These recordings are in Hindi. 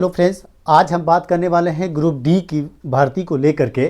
हेलो फ्रेंड्स, आज हम बात करने वाले हैं ग्रुप डी की भर्ती को लेकर के,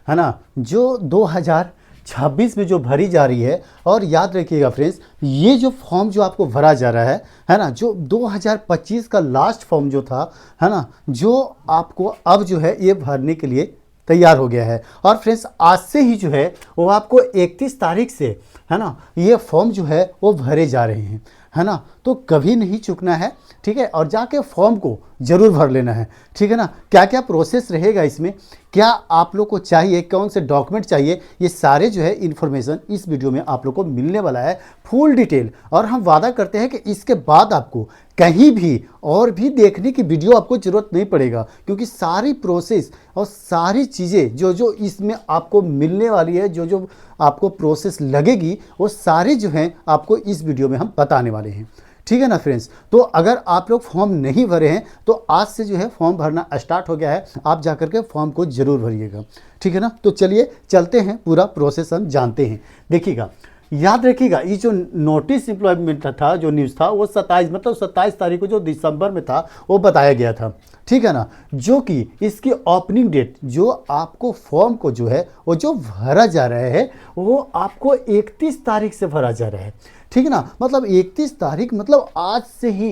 है ना, जो 2026 में जो भरी जा रही है। और याद रखिएगा फ्रेंड्स, ये जो फॉर्म जो आपको भरा जा रहा है ना, जो 2025 का लास्ट फॉर्म जो था, है ना, जो आपको अब जो है ये भरने के लिए तैयार हो गया है। और फ्रेंड्स, आज से ही जो है वो आपको 31 तारीख से, है ना, ये फॉर्म जो है वो भरे जा रहे हैं, है ना। तो कभी नहीं चूकना है, ठीक है, और जाके फॉर्म को ज़रूर भर लेना है, ठीक है ना। क्या क्या प्रोसेस रहेगा इसमें, क्या आप लोग को चाहिए, कौन से डॉक्यूमेंट चाहिए, ये सारे जो है इन्फॉर्मेशन इस वीडियो में आप लोग को मिलने वाला है, फुल डिटेल। और हम वादा करते हैं कि इसके बाद आपको कहीं भी और भी देखने की वीडियो आपको ज़रूरत नहीं पड़ेगा, क्योंकि सारी प्रोसेस और सारी चीज़ें जो जो इसमें आपको मिलने वाली है, जो जो आपको प्रोसेस लगेगी, वो सारी जो हैं आपको इस वीडियो में हम बताने वाले हैं, ठीक है ना फ्रेंड्स। तो अगर आप लोग फॉर्म नहीं भरे हैं तो आज से जो है फॉर्म भरना स्टार्ट हो गया है, आप जाकर के फॉर्म को ज़रूर भरिएगा, ठीक है ना। तो चलिए चलते हैं, पूरा प्रोसेस हम जानते हैं। देखिएगा, याद रखिएगा, ये जो नोटिस एम्प्लॉयमेंट था, जो न्यूज़ था, वो 27 तारीख को जो दिसंबर में था वो बताया गया था, ठीक है ना। जो कि इसकी ओपनिंग डेट जो आपको फॉर्म को जो है वो जो भरा जा रहा है वो आपको 31 तारीख से भरा जा रहा है, ठीक है ना। मतलब 31 तारीख मतलब आज से ही,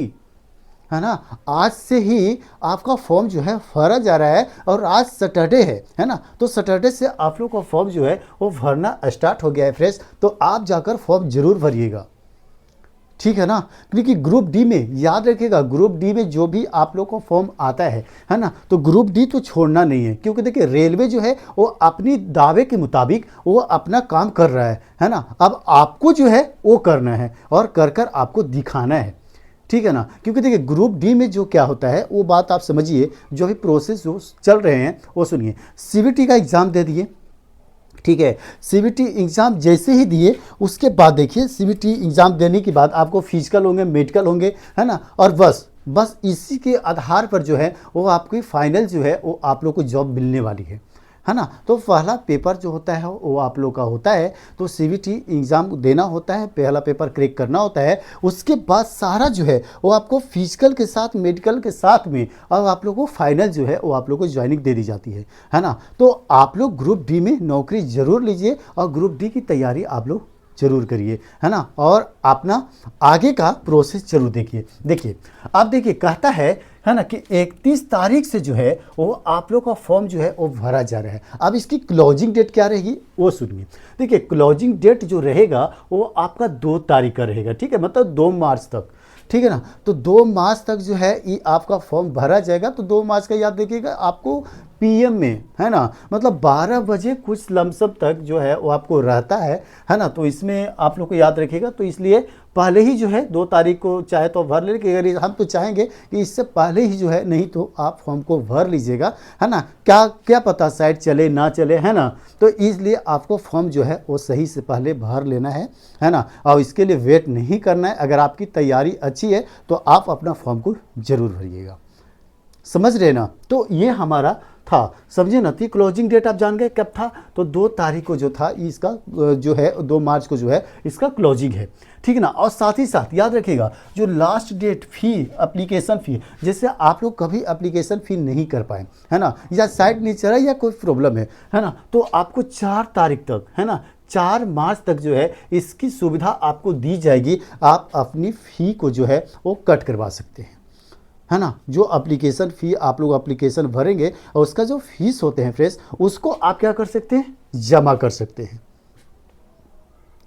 है ना, आज से ही आपका फॉर्म जो है भरा जा रहा है। और आज सैटरडे है ना, तो सैटरडे से आप लोग का फॉर्म जो है वो भरना स्टार्ट हो गया है फ्रेंड्स। तो आप जाकर फॉर्म जरूर भरिएगा, ठीक है ना। क्योंकि ग्रुप डी में याद रखिएगा, ग्रुप डी में जो भी आप लोग को फॉर्म आता है ना, तो ग्रुप डी तो छोड़ना नहीं है। क्योंकि देखिए, रेलवे जो है वो अपनी दावे के मुताबिक वो अपना काम कर रहा है ना। अब आपको जो है वो करना है और कर कर आपको दिखाना है, ठीक है ना। क्योंकि देखिए, ग्रुप डी में जो क्या होता है वो बात आप समझिए, जो भी प्रोसेस जो चल रहे हैं वो सुनिए। सीबीटी का एग्ज़ाम दे दिए, ठीक है। सीबीटी एग्ज़ाम जैसे ही दिए उसके बाद देखिए, सीबीटी एग्ज़ाम देने के बाद आपको फिजिकल होंगे, मेडिकल होंगे, है ना। और बस इसी के आधार पर जो है वो आपकी फाइनल जो है वो आप लोग को जॉब मिलने वाली है ना। तो पहला पेपर जो होता है वो आप लोग का होता है, तो सीबीटी एग्ज़ाम देना होता है, पहला पेपर क्रैक करना होता है। उसके बाद सारा जो है वो आपको फिजिकल के साथ, मेडिकल के साथ में, और आप लोग को फाइनल जो है वो आप लोग को ज्वाइनिंग दे दी जाती है ना। तो आप लोग ग्रुप डी में नौकरी ज़रूर लीजिए और ग्रुप डी की तैयारी आप लोग जरूर करिए, है ना। और अपना आगे का प्रोसेस जरूर देखिए। अब देखिए, कहता है ना, कि 31 तारीख से जो है वो आप लोग का फॉर्म जो है वो भरा जा रहा है। अब इसकी क्लोजिंग डेट क्या रहेगी वो सुनिए। देखिए, क्लोजिंग डेट जो रहेगा वो आपका 2 तारीख का रहेगा, ठीक है, मतलब 2 मार्च तक, ठीक है ना। तो 2 मार्च तक जो है ये आपका फॉर्म भरा जाएगा। तो 2 मार्च का याद रखिएगा, आपको पीएम में, है ना, मतलब 12 बजे कुछ लमसम तक जो है वो आपको रहता है ना। तो इसमें आप लोग को याद रखिएगा, तो इसलिए पहले ही जो है 2 तारीख को चाहे तो भर ले, अगर हम तो चाहेंगे कि इससे पहले ही जो है, नहीं तो आप फॉर्म को भर लीजिएगा, है ना। क्या पता शायद चले ना चले, है ना। तो इसलिए आपको फॉर्म जो है वो सही से पहले भर लेना है ना। और इसके लिए वेट नहीं करना है। अगर आपकी तैयारी अच्छी है तो आप अपना फॉर्म को ज़रूर भरिएगा, समझ रहे ना। तो ये हमारा था, समझे ना। तो क्लोजिंग डेट आप जान गए कब था, तो 2 तारीख को जो था इसका जो है 2 मार्च को जो है इसका क्लोजिंग है, ठीक है ना। और साथ ही साथ याद रखिएगा, जो लास्ट डेट फ़ी, एप्लीकेशन फ़ी, जैसे आप लोग कभी एप्लीकेशन फ़ी नहीं कर पाए, है ना, या साइट नहीं चला या कोई प्रॉब्लम है ना, तो आपको 4 तारीख तक, है ना, 4 मार्च तक जो है इसकी सुविधा आपको दी जाएगी। आप अपनी फ़ी को जो है वो कट करवा सकते हैं, है ना। जो एप्लीकेशन फ़ी आप लोग एप्लीकेशन भरेंगे और उसका जो फीस होते हैं फ्रेंड्स, उसको आप क्या कर सकते हैं, जमा कर सकते हैं,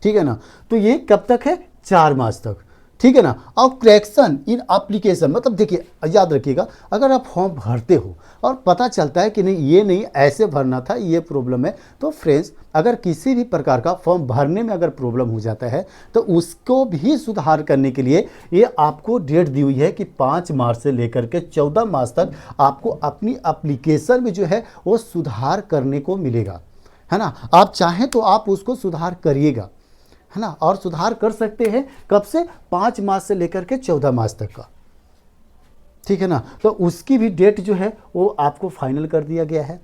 ठीक है ना। तो ये कब तक है, 4 मार्च तक, ठीक है ना। और करेक्शन इन एप्लीकेशन, मतलब देखिए, याद रखिएगा, अगर आप फॉर्म भरते हो और पता चलता है कि नहीं, ये नहीं ऐसे भरना था, ये प्रॉब्लम है, तो फ्रेंड्स अगर किसी भी प्रकार का फॉर्म भरने में अगर प्रॉब्लम हो जाता है तो उसको भी सुधार करने के लिए ये आपको डेट दी हुई है कि 5 मार्च से लेकर के 14 मार्च तक आपको अपनी एप्लीकेशन में जो है वो सुधार करने को मिलेगा, है ना। आप चाहें तो आप उसको सुधार करिएगा, है ना। और सुधार कर सकते हैं कब से, 5 मार्च से लेकर के 14 मार्च तक का, ठीक है ना। तो उसकी भी डेट जो है वो आपको फाइनल कर दिया गया है,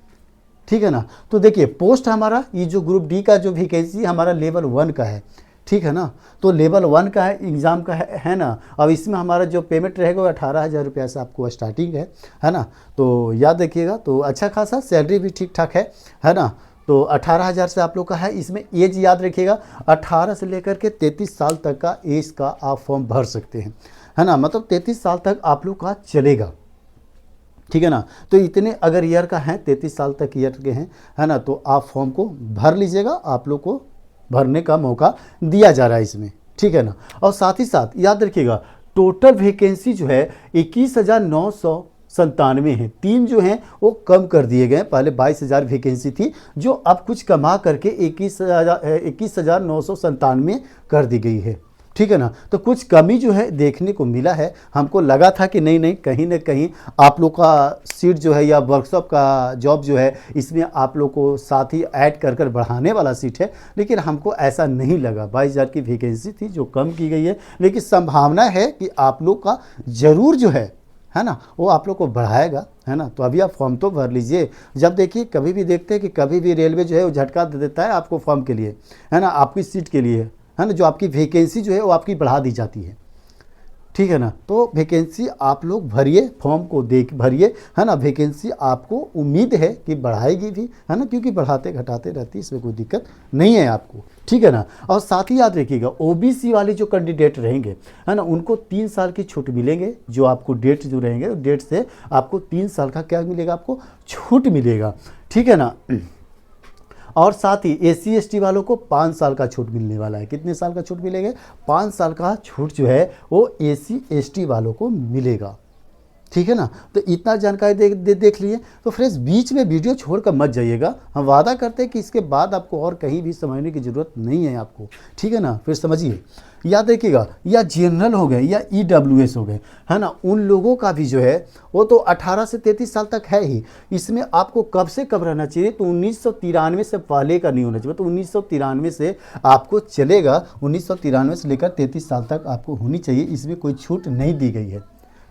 ठीक है ना। तो देखिए, पोस्ट हमारा ये जो ग्रुप डी का जो वैकेंसी हमारा लेवल 1 का है, ठीक है ना। तो लेवल 1 का है एग्ज़ाम का है ना। अब इसमें हमारा जो पेमेंट रहेगा वो 18,000 रुपये से आपको स्टार्टिंग है ना। तो याद रखिएगा, तो अच्छा खासा सैलरी भी ठीक ठाक है ना। तो 18,000 से आप लोग का है। इसमें एज याद रखिएगा 18 से लेकर के 33 साल तक का एज का आप फॉर्म भर सकते हैं, है ना। मतलब 33 साल तक आप लोग का चलेगा, ठीक है ना। तो इतने अगर ईयर का है, 33 साल तक ईयर के हैं, है ना, तो आप फॉर्म को भर लीजिएगा, आप लोग को भरने का मौका दिया जा रहा है इसमें, ठीक है ना। और साथ ही साथ याद रखिएगा टोटल वैकेंसी जो है 21,997 है। 3 जो हैं वो कम कर दिए गए। पहले 22,000 वैकेंसी थी जो अब कुछ कमा करके 21,997 कर दी गई है, ठीक है ना। तो कुछ कमी जो है देखने को मिला है। हमको लगा था कि नहीं कहीं ना कहीं आप लोग का सीट जो है या वर्कशॉप का जॉब जो है इसमें आप लोग को साथ ही ऐड कर बढ़ाने वाला सीट है, लेकिन हमको ऐसा नहीं लगा। 22,000 की वैकेंसी थी जो कम की गई है, लेकिन संभावना है कि आप लोग का ज़रूर जो है ना, वो आप लोग को बढ़ाएगा, है ना। तो अभी आप फॉर्म तो भर लीजिए। जब देखिए कभी भी देखते हैं कि कभी भी रेलवे जो है वो झटका दे देता है आपको फॉर्म के लिए, है ना, आपकी सीट के लिए, है ना, जो आपकी वैकेंसी जो है वो आपकी बढ़ा दी जाती है, ठीक है ना। तो वैकेंसी आप लोग भरिए, फॉर्म को देख भरिए, है ना। वैकेंसी आपको उम्मीद है कि बढ़ाएगी भी, है ना, क्योंकि बढ़ाते घटाते रहती है, इसमें कोई दिक्कत नहीं है आपको, ठीक है ना। और साथ ही याद रखिएगा ओबीसी वाले जो कैंडिडेट रहेंगे, है ना, उनको 3 साल की छूट मिलेंगे। जो आपको डेट जो रहेंगे डेट से आपको 3 साल का क्या मिलेगा, आपको छूट मिलेगा, ठीक है ना। और साथ ही एससी एसटी वालों को 5 साल का छूट मिलने वाला है। कितने साल का छूट मिलेगा? 5 साल का छूट जो है वो एससी एसटी वालों को मिलेगा, ठीक है ना। तो इतना जानकारी देख लिए। तो फ्रेंड्स बीच में वीडियो छोड़कर मत जाइएगा। हम वादा करते हैं कि इसके बाद आपको और कहीं भी समझने की ज़रूरत नहीं है आपको, ठीक है ना। फिर समझिए, याद रखिएगा, या जनरल हो गए या ईडब्ल्यूएस हो गए, है ना, उन लोगों का भी जो है वो तो 18 से 33 साल तक है ही। इसमें आपको कब से कब रहना चाहिए? तो 1993 से पहले का नहीं होना चाहिए। तो 1993 से आपको चलेगा, 1993 से लेकर 33 साल तक आपको होनी चाहिए। इसमें कोई छूट नहीं दी गई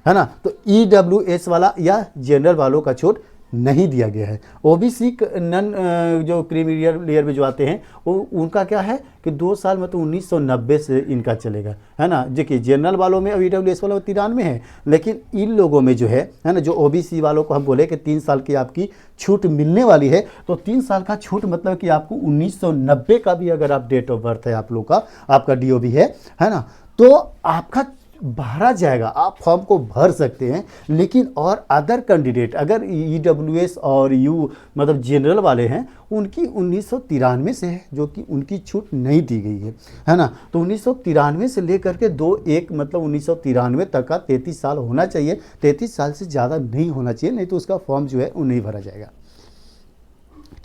है ना। तो ईडब्ल्यूएस वाला या जनरल वालों का छूट नहीं दिया गया है। ओबीसी नन जो क्रीमिलियर लेयर में जो आते हैं वो उनका क्या है कि 2 साल मतलब 1990 से इनका चलेगा, है ना। देखिए जनरल वालों में और ईडब्ल्यूएस वालों में 93 है, लेकिन इन लोगों में जो है ना, जो ओबीसी वालों को हम बोले कि 3 साल की आपकी छूट मिलने वाली है। तो 3 साल का छूट मतलब कि आपको 1990 का भी अगर आप डेट ऑफ बर्थ है आप लोग का, आपका डीओबी है ना, तो आपका भरा जाएगा, आप फॉर्म को भर सकते हैं। लेकिन और अदर कैंडिडेट अगर ईडब्ल्यूएस और यू मतलब जनरल वाले हैं, उनकी 1993 से है, जो कि उनकी छूट नहीं दी गई है ना। तो 1993 से लेकर के 21 मतलब 1993 तक का 33 साल होना चाहिए। 33 साल से ज़्यादा नहीं होना चाहिए, नहीं तो उसका फॉर्म जो है वो नहीं भरा जाएगा,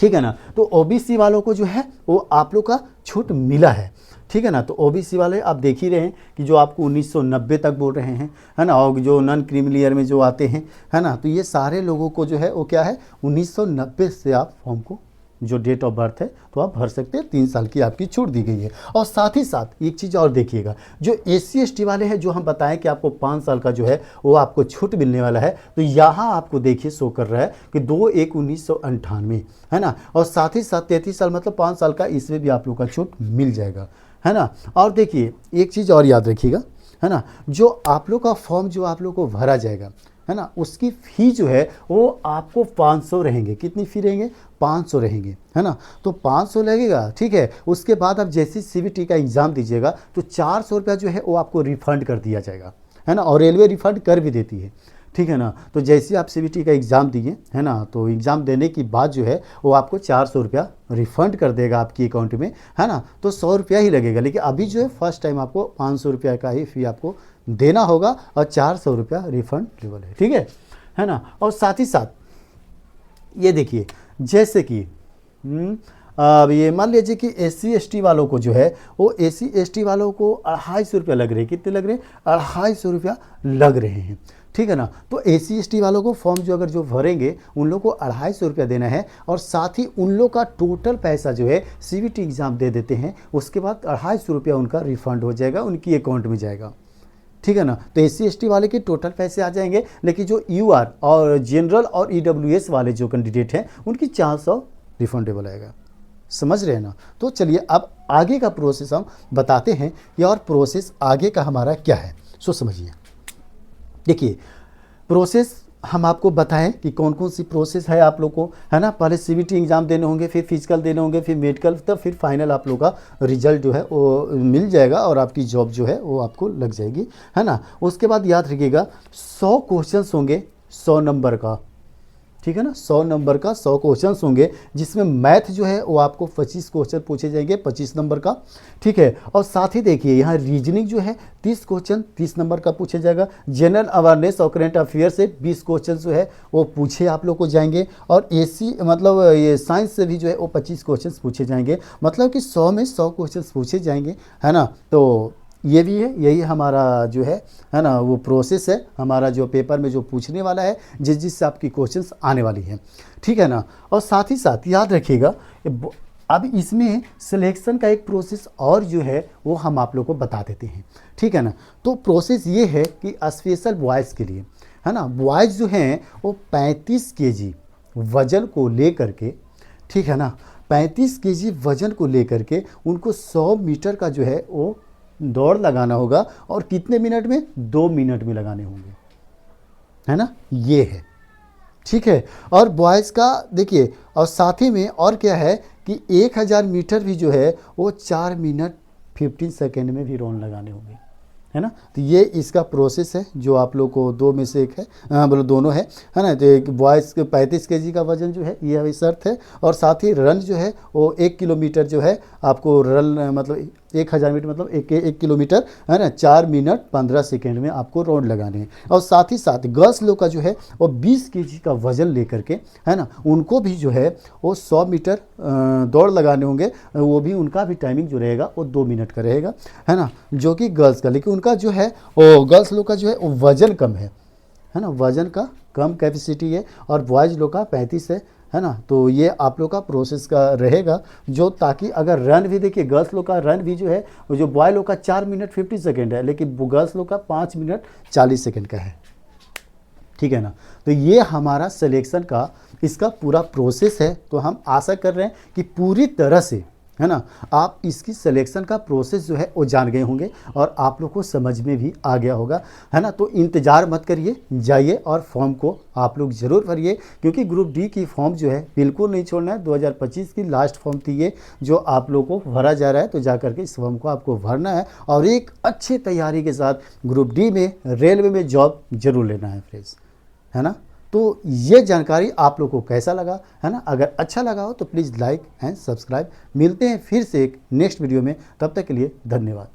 ठीक है ना। तो ओबीसी वालों को जो है वो आप लोग का छूट मिला है, ठीक है ना। तो ओबीसी वाले आप देख ही रहे हैं कि जो आपको 1990 तक बोल रहे हैं, है ना, और जो नॉन क्रीमिलियर में जो आते हैं, है ना, तो ये सारे लोगों को जो है वो क्या है 1990 से आप फॉर्म को जो डेट ऑफ बर्थ है तो आप भर सकते हैं। 3 साल की आपकी छूट दी गई है। और साथ ही साथ एक चीज़ और देखिएगा, जो एससी एसटी वाले हैं, जो हम बताएं कि आपको 5 साल का जो है वो आपको छूट मिलने वाला है, तो यहाँ आपको देखिए शो कर रहा है कि 2/1/1998, है ना। और साथ ही साथ 33 साल मतलब 5 साल का, इसमें भी आप लोग का छूट मिल जाएगा, है ना। और देखिए एक चीज़ और याद रखिएगा, है ना, जो आप लोग का फॉर्म जो आप लोग को भरा जाएगा, है ना, उसकी फ़ी जो है वो आपको 500 रहेंगे। कितनी फ़ी रहेंगे? 500 रहेंगे, है ना। तो 500 लगेगा, ठीक है। उसके बाद आप जैसे सीबीटी का एग्ज़ाम दीजिएगा तो 400 रुपया जो है वो आपको रिफ़ंड कर दिया जाएगा, है ना। और रेलवे रिफ़ंड कर भी देती है, ठीक है ना। तो जैसे आप सीबीटी का एग्ज़ाम दिए, है ना, तो एग्ज़ाम देने के बाद जो है वो आपको 400 रुपया रिफ़ंड कर देगा आपकी अकाउंट में, है ना। तो 100 रुपया ही लगेगा, लेकिन अभी जो है फर्स्ट टाइम आपको 500 रुपया का ही फ़ी आपको देना होगा और 400 रुपया रिफ़ंड लेवल है, ठीक है ना। और साथ ही साथ ये देखिए, जैसे कि अब ये मान लीजिए कि एससी एसटी वालों को जो है वो एससी एसटी वालों को 250 रुपया लग रहे हैं। कितने लग रहे हैं? 250 रुपया लग रहे हैं, ठीक है ना। तो एससी एसटी वालों को फॉर्म जो अगर जो भरेंगे उन लोग को 250 रुपया देना है। और साथ ही उन लोग का टोटल पैसा जो है सीबीटी एग्ज़ाम दे देते हैं, उसके बाद 250 रुपया उनका रिफ़ंड हो जाएगा, उनकी अकाउंट में जाएगा, ठीक है ना। तो एससी एसटी वाले के टोटल पैसे आ जाएंगे, लेकिन जो यूआर और जनरल और ईडब्ल्यूएस वाले जो कैंडिडेट हैं उनकी 400 रिफंडेबल आएगा। समझ रहे हैं ना। तो चलिए अब आगे का प्रोसेस हम बताते हैं कि और प्रोसेस आगे का हमारा क्या है। सो समझिए, देखिए प्रोसेस हम आपको बताएं कि कौन कौन सी प्रोसेस है आप लोग को, है ना। पहले सीबीटी एग्जाम देने होंगे, फिर फिजिकल देने होंगे, फिर मेडिकल, तब फिर फाइनल आप लोग का रिजल्ट जो है वो मिल जाएगा और आपकी जॉब जो है वो आपको लग जाएगी, है ना। उसके बाद याद रखिएगा 100 क्वेश्चंस होंगे 100 नंबर का, ठीक है ना। 100 नंबर का 100 क्वेश्चंस होंगे, जिसमें मैथ जो है वो आपको 25 क्वेश्चन पूछे जाएंगे 25 नंबर का, ठीक है। और साथ ही देखिए यहाँ रीजनिंग जो है 30 क्वेश्चन 30 नंबर का पूछे जाएगा। जनरल अवेयरनेस और करंट अफेयर से 20 क्वेश्चन जो है वो पूछे आप लोग को जाएंगे। और एसी मतलब ये साइंस से भी जो है वो 25 क्वेश्चन पूछे जाएंगे, मतलब कि 100 में 100 क्वेश्चन पूछे जाएंगे, है ना। तो ये भी है, यही हमारा जो है ना वो प्रोसेस है हमारा, जो पेपर में जो पूछने वाला है, जिससे आपकी क्वेश्चंस आने वाली है, ठीक है ना। और साथ ही साथ याद रखिएगा अब इसमें सिलेक्शन का एक प्रोसेस और जो है वो हम आप लोग को बता देते हैं, ठीक है ना। तो प्रोसेस ये है कि स्पेशल बॉयज़ के लिए, है ना, बॉयज़ जो हैं वो 35 केजी वज़न को ले करके, ठीक है ना, 35 केजी वज़न को ले करके उनको 100 मीटर का जो है वो दौड़ लगाना होगा। और कितने मिनट में? 2 मिनट में लगाने होंगे, है ना, ये है, ठीक है। और बॉयज़ का देखिए, और साथ ही में और क्या है कि 1000 मीटर भी जो है वो 4 मिनट 15 सेकेंड में भी राउंड लगाने होंगे, है ना। तो ये इसका प्रोसेस है जो आप लोग को 2 में से एक है, बोलो दोनों है ना। तो एक बॉयज़ के 35 केजी का वजन जो है ये शर्त है। और साथ ही रन जो है वो 1 किलोमीटर जो है आपको रन, मतलब 1000 मीटर मतलब 1 किलोमीटर, है ना, 4 मिनट 15 सेकेंड में आपको राउंड लगाने हैं। और साथ ही साथ गर्ल्स लोग का जो है वो 20 केजी का वजन लेकर के, है ना, उनको भी जो है वो 100 मीटर दौड़ लगाने होंगे। वो भी उनका भी टाइमिंग जो रहेगा वो 2 मिनट का रहेगा, है ना, जो कि गर्ल्स का। लेकिन उनका जो है वो गर्ल्स लोग का जो है वो वज़न कम है ना, वज़न का कम कैपेसिटी है। और बॉयज़ लोग का 35 है ना। तो ये आप लोग का प्रोसेस का रहेगा, जो ताकि अगर रन भी देखिए गर्ल्स लोग का रन भी जो है वो जो बॉय लोग का 4 मिनट 50 सेकेंड है, लेकिन गर्ल्स लोग का 5 मिनट 40 सेकेंड का है, ठीक है ना। तो ये हमारा सिलेक्शन का इसका पूरा प्रोसेस है। तो हम आशा कर रहे हैं कि पूरी तरह से, है ना, आप इसकी सिलेक्शन का प्रोसेस जो है वो जान गए होंगे और आप लोग को समझ में भी आ गया होगा, है ना। तो इंतज़ार मत करिए, जाइए और फॉर्म को आप लोग ज़रूर भरिए, क्योंकि ग्रुप डी की फॉर्म जो है बिल्कुल नहीं छोड़ना है। 2025 की लास्ट फॉर्म थी ये, जो आप लोग को भरा जा रहा है। तो जा करके इस फॉर्म को आपको भरना है और एक अच्छी तैयारी के साथ ग्रुप डी में रेलवे में जॉब जरूर लेना है फ्रेंड्स, है ना। तो ये जानकारी आप लोगों को कैसा लगा, है ना। अगर अच्छा लगा हो तो प्लीज़ लाइक एंड सब्सक्राइब। मिलते हैं फिर से एक नेक्स्ट वीडियो में, तब तक के लिए धन्यवाद।